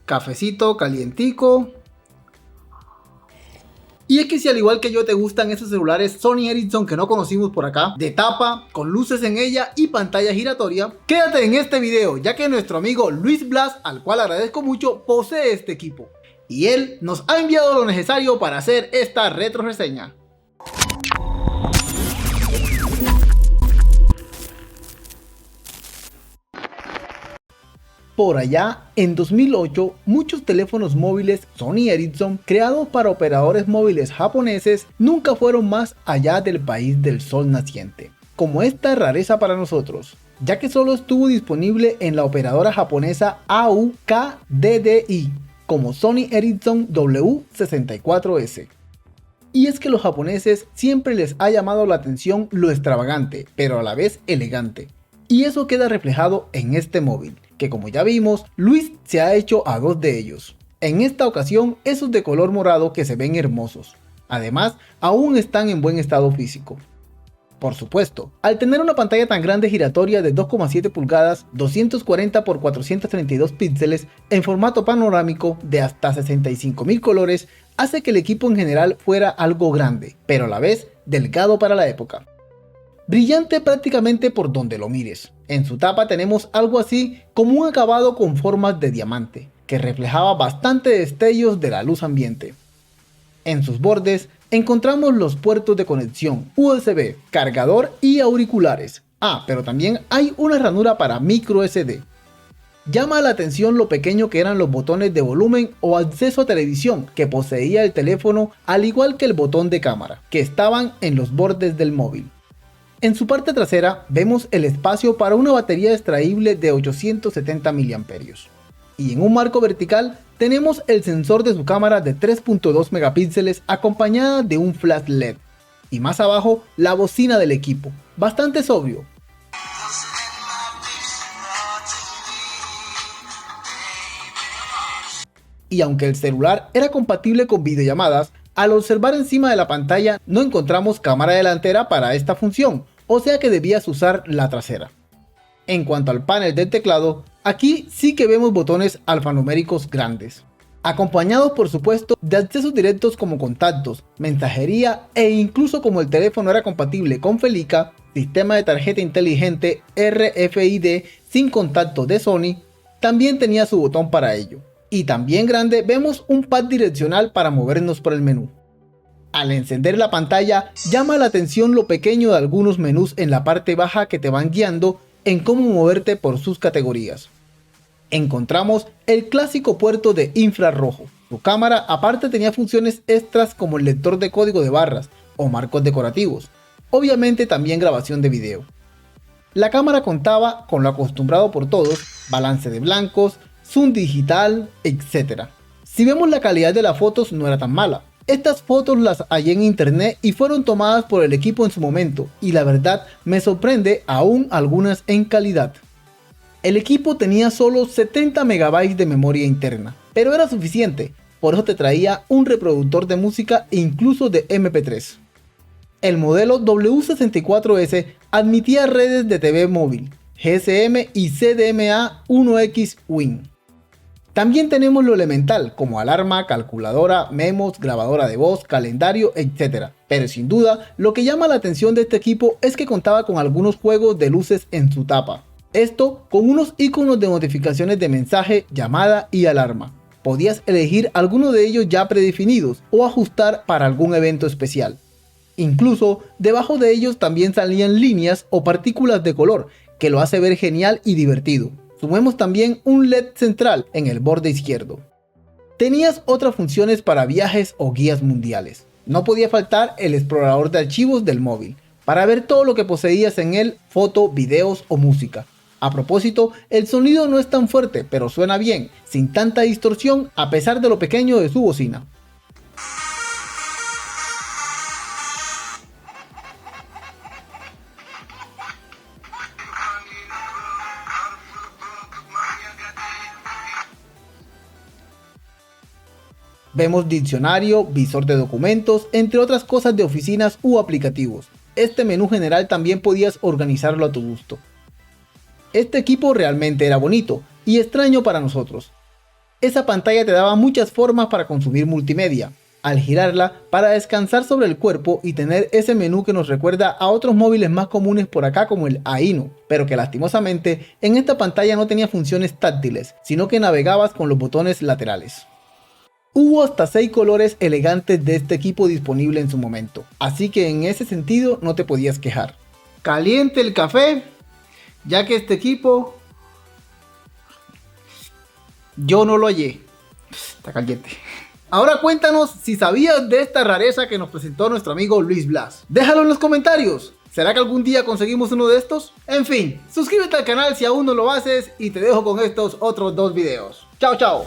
Cafecito calientico. Y es que si al igual que yo te gustan esos celulares Sony Ericsson que no conocimos por acá, de tapa, con luces en ella y pantalla giratoria, quédate en este video ya que nuestro amigo Luis Blas, al cual agradezco mucho, posee este equipo. Y él nos ha enviado lo necesario para hacer esta retro reseña. Por allá, en 2008, muchos teléfonos móviles Sony Ericsson creados para operadores móviles japoneses nunca fueron más allá del país del sol naciente, como esta rareza para nosotros, ya que solo estuvo disponible en la operadora japonesa AUKDDI, como Sony Ericsson W64S. Y es que a los japoneses siempre les ha llamado la atención lo extravagante, pero a la vez elegante. Y eso queda reflejado en este móvil, que como ya vimos, Luis se ha hecho a dos de ellos. En esta ocasión, esos de color morado que se ven hermosos. Además, aún están en buen estado físico. Por supuesto, al tener una pantalla tan grande giratoria de 2,7 pulgadas, 240 x 432 píxeles, en formato panorámico de hasta 65.000 colores, hace que el equipo en general fuera algo grande, pero a la vez delgado para la época. Brillante prácticamente por donde lo mires. En su tapa tenemos algo así como un acabado con formas de diamante, que reflejaba bastante destellos de la luz ambiente. En sus bordes encontramos los puertos de conexión USB, cargador y auriculares. Pero también hay una ranura para micro SD. Llama la atención lo pequeño que eran los botones de volumen o acceso a televisión que poseía el teléfono, al igual que el botón de cámara, que estaban en los bordes del móvil. En su parte trasera vemos el espacio para una batería extraíble de 870 mAh. Y en un marco vertical tenemos el sensor de su cámara de 3.2 megapíxeles acompañada de un flash LED. Y más abajo la bocina del equipo, bastante sobrio. Y aunque el celular era compatible con videollamadas, al observar encima de la pantalla no encontramos cámara delantera para esta función, o sea que debías usar la trasera. En cuanto al panel del teclado, aquí sí que vemos botones alfanuméricos grandes, acompañados por supuesto de accesos directos como contactos, mensajería e incluso como el teléfono era compatible con Felica, sistema de tarjeta inteligente RFID sin contacto de Sony, también tenía su botón para ello. Y también grande vemos un pad direccional para movernos por el menú. Al encender la pantalla llama la atención lo pequeño de algunos menús en la parte baja que te van guiando en cómo moverte por sus categorías. Encontramos el clásico puerto de infrarrojo. Su cámara aparte tenía funciones extras como el lector de código de barras o marcos decorativos. Obviamente también grabación de video. La cámara contaba con lo acostumbrado por todos, balance de blancos, zoom digital, etc. Si vemos la calidad de las fotos no era tan mala. Estas fotos las hallé en internet y fueron tomadas por el equipo en su momento, y la verdad me sorprende aún algunas en calidad. El equipo tenía solo 70 MB de memoria interna, pero era suficiente, por eso te traía un reproductor de música e incluso de MP3. El modelo W64S admitía redes de TV móvil, GSM y CDMA 1X Win. También tenemos lo elemental como alarma, calculadora, memos, grabadora de voz, calendario, etc. Pero sin duda, lo que llama la atención de este equipo es que contaba con algunos juegos de luces en su tapa. Esto con unos iconos de notificaciones de mensaje, llamada y alarma. Podías elegir alguno de ellos ya predefinidos o ajustar para algún evento especial. Incluso debajo de ellos también salían líneas o partículas de color, que lo hace ver genial y divertido. Sumemos también un LED central en el borde izquierdo. Tenías otras funciones para viajes o guías mundiales. No podía faltar el explorador de archivos del móvil, para ver todo lo que poseías en él, foto, videos o música. A propósito, el sonido no es tan fuerte, pero suena bien, sin tanta distorsión a pesar de lo pequeño de su bocina. Vemos diccionario, visor de documentos, entre otras cosas de oficinas u aplicativos. Este menú general también podías organizarlo a tu gusto. Este equipo realmente era bonito y extraño para nosotros. Esa pantalla te daba muchas formas para consumir multimedia, al girarla para descansar sobre el cuerpo y tener ese menú que nos recuerda a otros móviles más comunes por acá como el Aino, pero que lastimosamente en esta pantalla no tenía funciones táctiles, sino que navegabas con los botones laterales. Hubo hasta 6 colores elegantes de este equipo disponible en su momento, así que en ese sentido no te podías quejar. Caliente el café, ya que este equipo yo no lo hallé. Está caliente. Ahora cuéntanos si sabías de esta rareza que nos presentó nuestro amigo Luis Blas. Déjalo en los comentarios. ¿Será que algún día conseguimos uno de estos? En fin, suscríbete al canal si aún no lo haces y te dejo con estos otros 2 videos. Chao, chao.